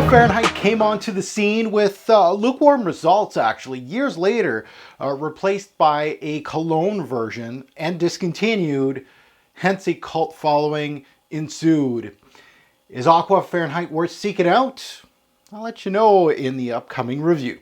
Aqua Fahrenheit came onto the scene with lukewarm results actually. Years later, replaced by a cologne version and discontinued, hence a cult following ensued. Is Aqua Fahrenheit worth seeking out? I'll let you know in the upcoming review.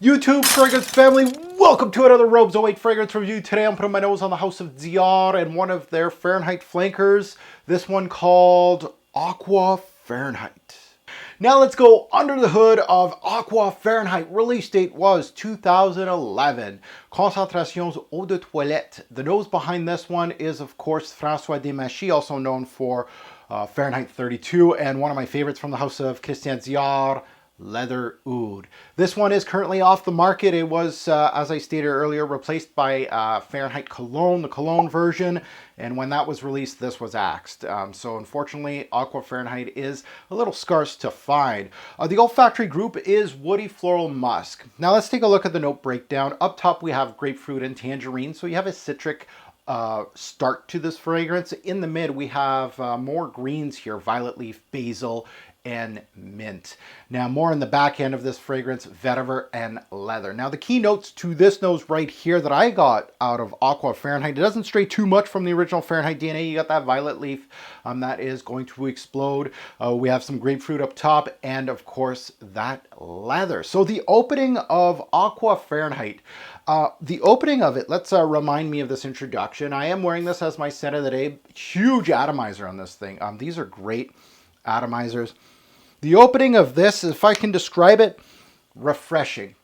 YouTube fragrance family, welcome to another Robes 08 fragrance review. Today I'm putting my nose on the house of Dior and one of their Fahrenheit flankers. This one called Aqua Fahrenheit. Now let's go under the hood of Aqua Fahrenheit. Release date was 2011. Concentrations eau de toilette. The nose behind this one is of course François Demachy, also known for Fahrenheit 32, and one of my favorites from the house of Christian Dior, Leather Oud. This one is currently off the market. It was, as I stated earlier, replaced by Fahrenheit Cologne, the Cologne version, and when that was released, this was axed. So unfortunately, Aqua Fahrenheit is a little scarce to find. The olfactory group is Woody Floral Musk. Now let's take a look at the note breakdown. Up top, we have grapefruit and tangerine, so you have a citric start to this fragrance. In the mid, we have more greens here, violet leaf, basil, and mint. Now more in the back end of this fragrance, vetiver and leather. Now the key notes to this nose right here that I got out of Aqua Fahrenheit, it doesn't stray too much from the original Fahrenheit DNA. You got that violet leaf that is going to explode. We have some grapefruit up top and of course that leather. So the opening of Aqua Fahrenheit, the opening of it, let's remind me of this introduction. I am wearing this as my scent of the day. Huge atomizer on this thing. These are great atomizers. The opening of this, if I can describe it, refreshing,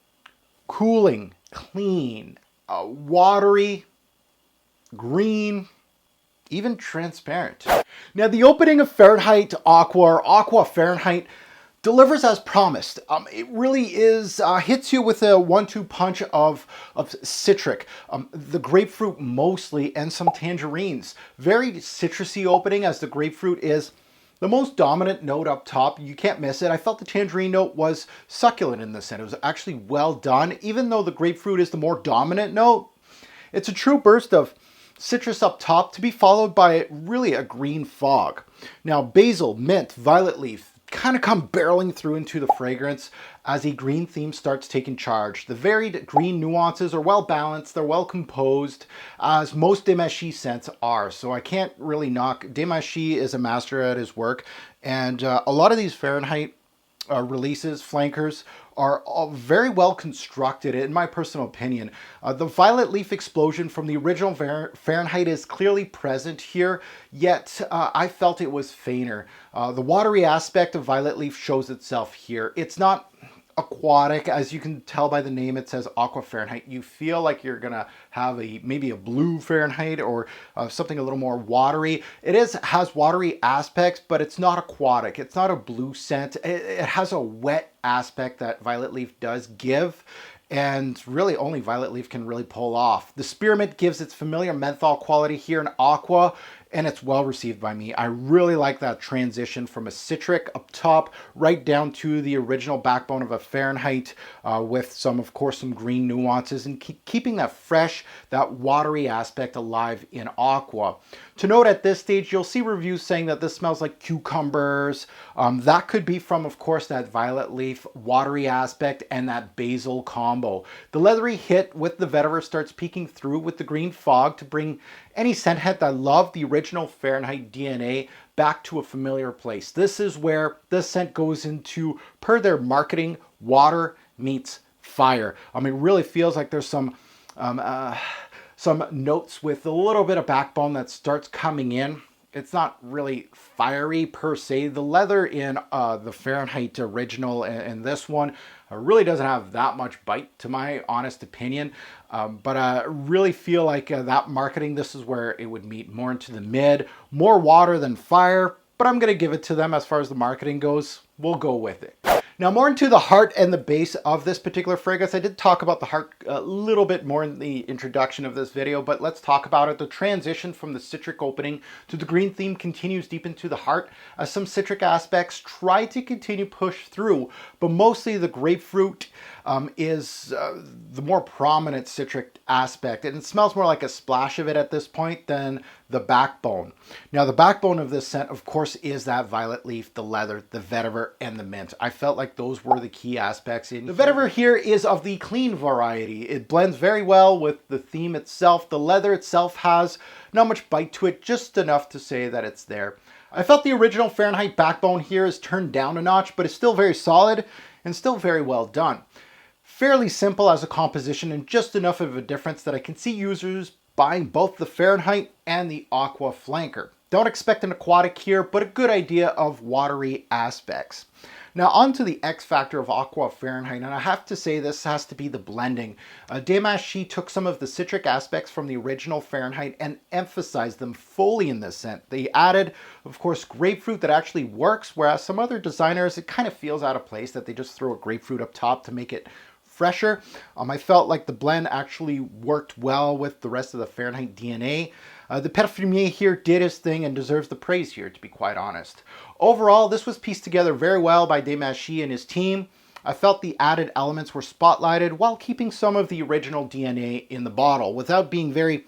cooling, clean, watery, green, even transparent. Now the opening of Fahrenheit Aqua, or Aqua Fahrenheit, delivers as promised. It really is, hits you with a 1-2 punch of citric, the grapefruit mostly, and some tangerines. Very citrusy opening, as the grapefruit is the most dominant note up top. You can't miss it. I felt the tangerine note was succulent in this scent. It was actually well done. Even though the grapefruit is the more dominant note, it's a true burst of citrus up top to be followed by really a green fog. Now basil, mint, violet leaf kind of come barreling through into the fragrance as a green theme starts taking charge. The varied green nuances are well balanced, they're well composed, as most Demachy scents are. So I can't really knock. Demachy is a master at his work, and a lot of these Fahrenheit releases, flankers, are all very well constructed in my personal opinion. The violet leaf explosion from the original Fahrenheit is clearly present here, yet I felt it was fainter. The watery aspect of violet leaf shows itself here. It's not aquatic, as you can tell by the name. It says Aqua Fahrenheit. You feel like you're gonna have maybe a blue Fahrenheit or something a little more watery. It has watery aspects, but it's not aquatic. It's not a blue scent. It has a wet aspect that violet leaf does give, and really only violet leaf can really pull off. The spearmint gives its familiar menthol quality here in Aqua, and it's well received by me. I really like that transition from a citric up top right down to the original backbone of a Fahrenheit, with some, of course, some green nuances, and keeping that fresh, that watery aspect alive in Aqua. To note at this stage, you'll see reviews saying that this smells like cucumbers. That could be from, of course, that violet leaf watery aspect and that basil combo. The leathery hit with the vetiver starts peeking through with the green fog to bring any scent head that loved the original Fahrenheit DNA back to a familiar place. This is where this scent goes into, per their marketing, water meets fire. It really feels like there's some notes with a little bit of backbone that starts coming in. It's not really fiery per se. The leather in the Fahrenheit original and this one really doesn't have that much bite, to my honest opinion. But I really feel like that marketing, this is where it would meet more into the mid, more water than fire, but I'm going to give it to them as far as the marketing goes. We'll go with it. Now, more into the heart and the base of this particular fragrance. I did talk about the heart a little bit more in the introduction of this video, but let's talk about it. The transition from the citric opening to the green theme continues deep into the heart as some citric aspects try to continue push through, but mostly the grapefruit is the more prominent citric aspect, and it smells more like a splash of it at this point than the backbone. Now, the backbone of this scent, of course, is that violet leaf, the leather, the vetiver, and the mint. I felt like those were the key aspects in here. The vetiver here is of the clean variety. It blends very well with the theme itself. The leather itself has not much bite to it, just enough to say that it's there. I felt the original Fahrenheit backbone here is turned down a notch, but it's still very solid and still very well done. Fairly simple as a composition and just enough of a difference that I can see users buying both the Fahrenheit and the Aqua flanker. Don't expect an aquatic here, but a good idea of watery aspects. Now on to the X factor of Aqua Fahrenheit, and I have to say this has to be the blending. She took some of the citric aspects from the original Fahrenheit and emphasized them fully in this scent. They added, of course, grapefruit that actually works, whereas some other designers, it kind of feels out of place that they just throw a grapefruit up top to make it fresher. I felt like the blend actually worked well with the rest of the Fahrenheit DNA. The Perfumier here did his thing and deserves the praise here, to be quite honest. Overall, this was pieced together very well by Demachy and his team. I felt the added elements were spotlighted while keeping some of the original DNA in the bottle without being very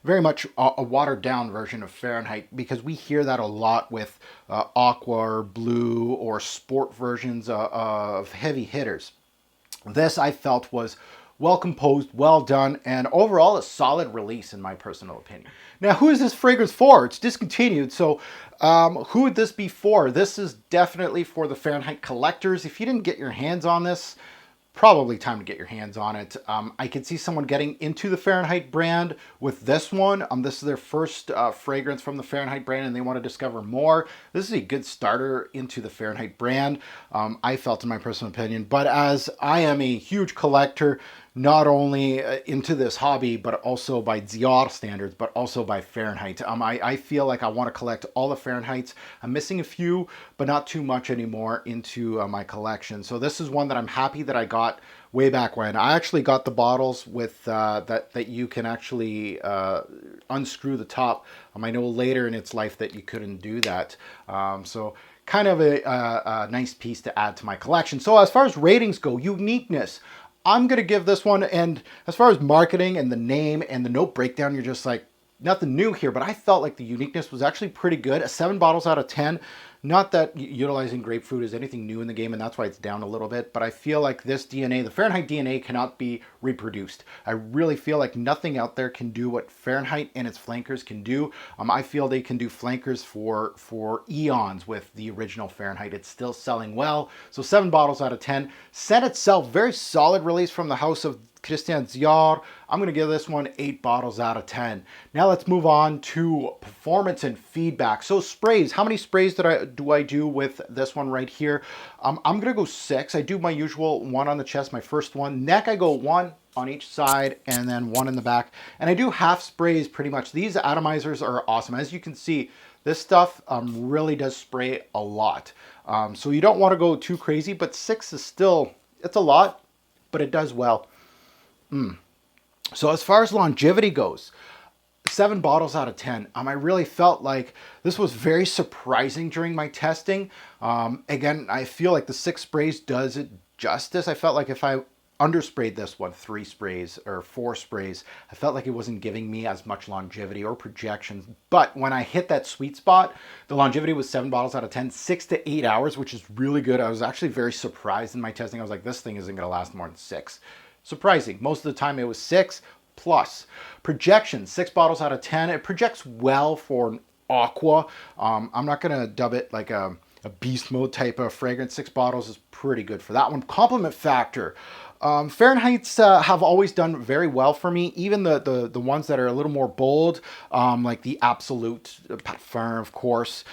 much a watered down version of Fahrenheit, because we hear that a lot with Aqua or Blue or sport versions of heavy hitters. This I felt was well composed, well done, and overall a solid release in my personal opinion. Now, who is this fragrance for? It's discontinued, so who would this be for? This is definitely for the Fahrenheit collectors. If you didn't get your hands on this, probably time to get your hands on it. I could see someone getting into the Fahrenheit brand with this one. This is their first fragrance from the Fahrenheit brand and they want to discover more. This is a good starter into the Fahrenheit brand, I felt, in my personal opinion. But as I am a huge collector, not only into this hobby, but also by Dior standards, but also by Fahrenheit. I feel like I want to collect all the Fahrenheits. I'm missing a few, but not too much anymore into my collection. So this is one that I'm happy that I got way back when. I actually got the bottles with that you can actually unscrew the top. I know later in its life that you couldn't do that. So kind of a nice piece to add to my collection. So as far as ratings go, uniqueness, I'm going to give this one, and as far as marketing and the name and the note breakdown, you're just like, nothing new here, but I felt like the uniqueness was actually pretty good. 7 bottles out of 10. Not that utilizing grapefruit is anything new in the game, and that's why it's down a little bit, but I feel like this DNA, the Fahrenheit DNA, cannot be reproduced. I really feel like nothing out there can do what Fahrenheit and its flankers can do. I feel they can do flankers for eons with the original Fahrenheit. It's still selling well, so 7 bottles out of 10. Scent itself, very solid release from the house of Christian Dior. I'm going to give this one 8 bottles out of 10. Now let's move on to performance and feedback. So sprays, how many sprays do I do with this one right here? I'm going to go 6. I do my usual 1 on the chest, my first one. Neck, I go 1 on each side and then 1 in the back. And I do half sprays pretty much. These atomizers are awesome. As you can see, this stuff really does spray a lot. So you don't want to go too crazy, but 6 is still, it's a lot, but it does well. So as far as longevity goes, 7 bottles out of 10. I really felt like this was very surprising during my testing. Again, I feel like the 6 sprays does it justice. I felt like if I undersprayed this one 3 sprays or 4 sprays, I felt like it wasn't giving me as much longevity or projections. But when I hit that sweet spot, the longevity was 7 bottles out of 10, 6 to 8 hours, which is really good. I was actually very surprised in my testing. I was like, this thing isn't going to last more than 6. Surprising. Most of the time it was 6 plus. Projection, 6 bottles out of 10. It projects well for an Aqua. I'm not going to dub it like a beast mode type of fragrance. 6 bottles is pretty good for that one. Compliment factor. Fahrenheits have always done very well for me. Even the ones that are a little more bold, like the Absolute Parfum, of course.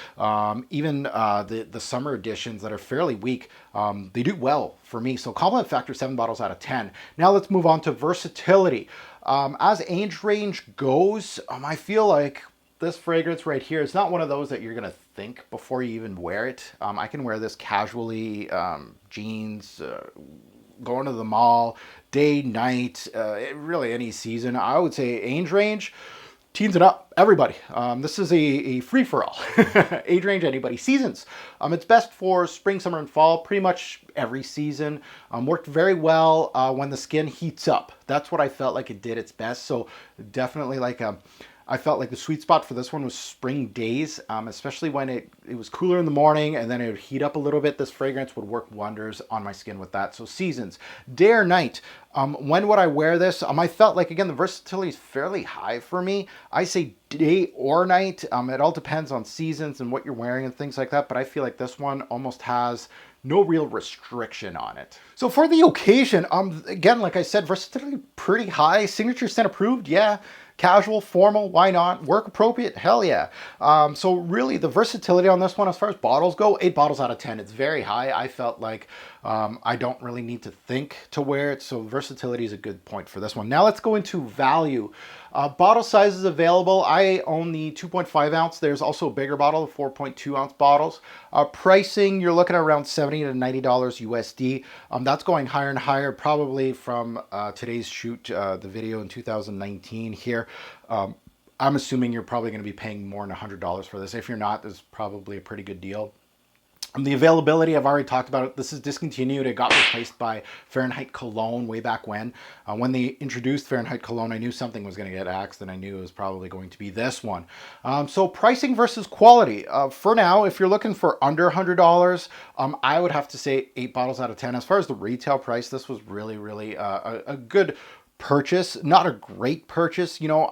Even the summer editions that are fairly weak, they do well for me. So compliment factor, 7 bottles out of 10. Now let's move on to versatility. As age range goes, I feel like this fragrance right here, it's not one of those that you're going to think before you even wear it. I can wear this casually, jeans, going to the mall, day, night, really any season. I would say age range, teens and up, everybody. This is a free-for-all. Age range, anybody. Seasons. It's best for spring, summer, and fall, pretty much every season. Worked very well when the skin heats up. That's what I felt like it did its best. So definitely like I felt like the sweet spot for this one was spring days, especially when it was cooler in the morning and then it would heat up a little bit. This fragrance would work wonders on my skin with that. So seasons, day or night. When would I wear this? I felt like, again, the versatility is fairly high for me. I say day or night. It all depends on seasons and what you're wearing and things like that. But I feel like this one almost has no real restriction on it. So for the occasion, again, like I said, versatility pretty high. Signature scent approved, yeah. Casual, formal, why not? Work appropriate, hell yeah. So really the versatility on this one, as far as bottles go, 8 bottles out of 10. It's very high. I felt like I don't really need to think to wear it. So versatility is a good point for this one. Now let's go into value. Bottle sizes available. I own the 2.5 ounce. There's also a bigger bottle, the 4.2 ounce bottles. Pricing, you're looking at around $70 to $90 USD. That's going higher and higher, probably from today's shoot, the video in 2019 here. I'm assuming you're probably going to be paying more than $100 for this. If you're not, this is probably a pretty good deal. The availability, I've already talked about it. This is discontinued. It got replaced by Fahrenheit Cologne way back when. When they introduced Fahrenheit Cologne, I knew something was going to get axed, and I knew it was probably going to be this one. So pricing versus quality. For now, if you're looking for under $100, I would have to say 8 bottles out of 10. As far as the retail price, this was really, really a good purchase. Not a great purchase. You know,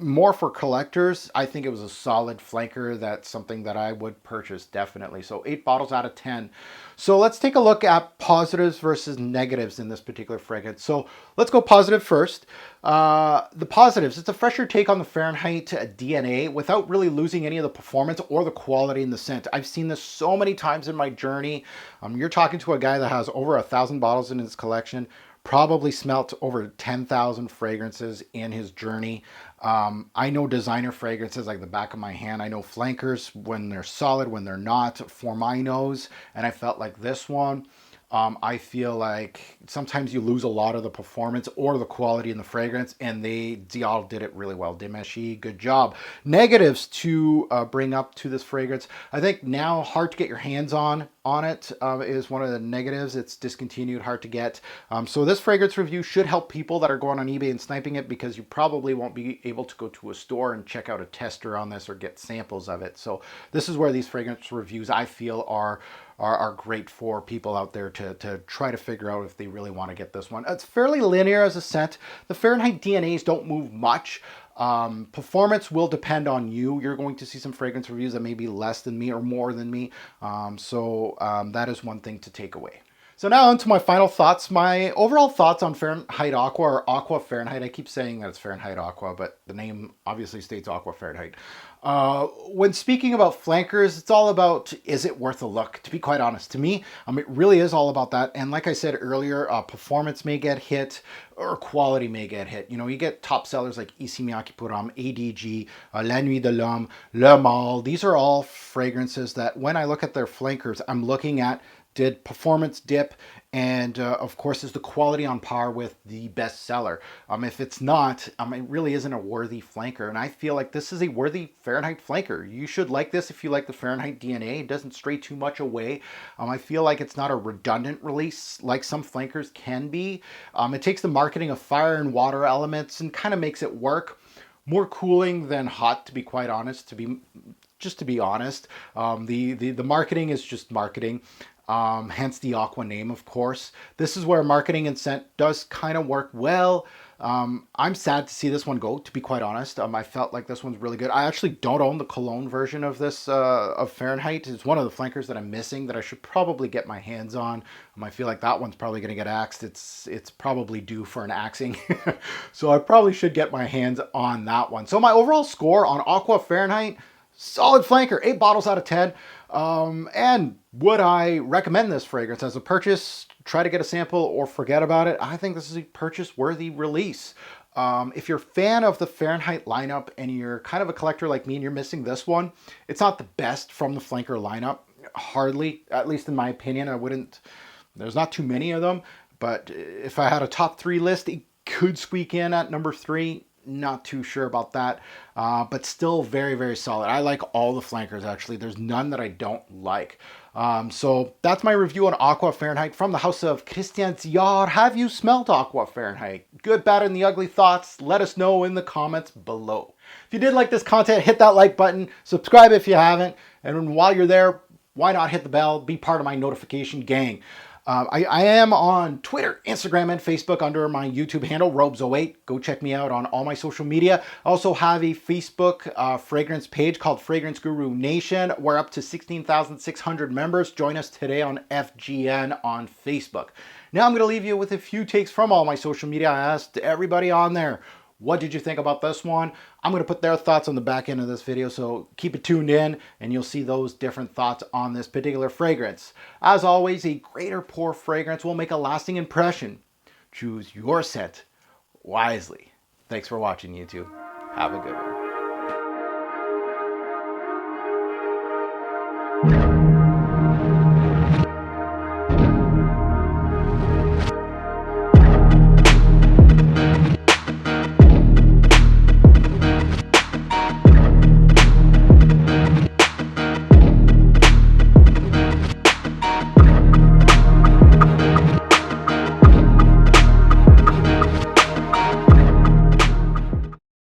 more for collectors, I think it was a solid flanker. That's something that I would purchase, definitely. So 8 bottles out of 10. So let's take a look at positives versus negatives in this particular fragrance. So let's go positive first. The positives, it's a fresher take on the Fahrenheit DNA without really losing any of the performance or the quality in the scent. I've seen this so many times in my journey. You're talking to a guy that has over 1,000 bottles in his collection, probably smelt over 10,000 fragrances in his journey. I know designer fragrances like the back of my hand. I know flankers when they're solid, when they're not, for my nose. And I felt like this one, I feel like sometimes you lose a lot of the performance or the quality in the fragrance, and Dior did it really well. Dimeshi, good job. Negatives to bring up to this fragrance. I think now hard to get your hands on it is one of the negatives. It's discontinued, hard to get. So this fragrance review should help people that are going on eBay and sniping it, because you probably won't be able to go to a store and check out a tester on this or get samples of it. So this is where these fragrance reviews, I feel, are great for people out there to try to figure out if they really want to get this one. It's fairly linear as a scent. The Fahrenheit DNAs don't move much. Performance will depend on you. You're going to see some fragrance reviews that may be less than me or more than me. That is one thing to take away. So now on to my final thoughts. My overall thoughts on Fahrenheit Aqua, or Aqua Fahrenheit. I keep saying that it's Fahrenheit Aqua, but the name obviously states Aqua Fahrenheit. When speaking about flankers, it's all about, is it worth a look? To be quite honest, to me, it really is all about that. And like I said earlier, performance may get hit or quality may get hit. You know, you get top sellers like Ici Miyake Puram, ADG, La Nuit de l'Homme, Le Mal. These are all fragrances that when I look at their flankers, I'm looking at, did performance dip? And of course, is the quality on par with the bestseller? If it's not, it really isn't a worthy flanker. And I feel like this is a worthy Fahrenheit flanker. You should like this if you like the Fahrenheit DNA. It doesn't stray too much away. I feel like it's not a redundant release like some flankers can be. It takes the marketing of fire and water elements and kind of makes it work. More cooling than hot, to be quite honest. To be honest, the marketing is just marketing. Hence the Aqua name, of course. This is where marketing and scent does kind of work well. I'm sad to see this one go, to be quite honest. I felt like this one's really good. I actually don't own the cologne version of this, of Fahrenheit. It's one of the flankers that I'm missing that I should probably get my hands on. I feel like that one's probably going to get axed. It's probably due for an axing. So I probably should get my hands on that one. So my overall score on Aqua Fahrenheit, solid flanker, 8 bottles out of 10. And would I recommend this fragrance as a purchase? Try to get a sample or forget about it. I think this is a purchase-worthy release. If you're a fan of the Fahrenheit lineup and you're kind of a collector like me and you're missing this one, it's not the best from the flanker lineup. Hardly, at least in my opinion. I wouldn't, there's not too many of them, but if I had a top 3 list, it could squeak in at number 3. Not too sure about that, but still very, very solid. I like all the flankers, actually. There's none that I don't like. So that's my review on Aqua Fahrenheit from the house of Christian Dior. Have you smelled Aqua Fahrenheit? Good, bad, and the ugly thoughts? Let us know in the comments below. If you did like this content, hit that like button. Subscribe if you haven't. And while you're there, why not hit the bell? Be part of my notification gang. I am on Twitter, Instagram, and Facebook under my YouTube handle, Robes08. Go check me out on all my social media. I also have a Facebook fragrance page called Fragrance Guru Nation. We're up to 16,600 members. Join us today on FGN on Facebook. Now I'm going to leave you with a few takes from all my social media. I asked everybody on there, what did you think about this one? I'm going to put their thoughts on the back end of this video, so keep it tuned in and you'll see those different thoughts on this particular fragrance. As always, a great or poor fragrance will make a lasting impression. Choose your scent wisely. Thanks for watching, YouTube. Have a good one.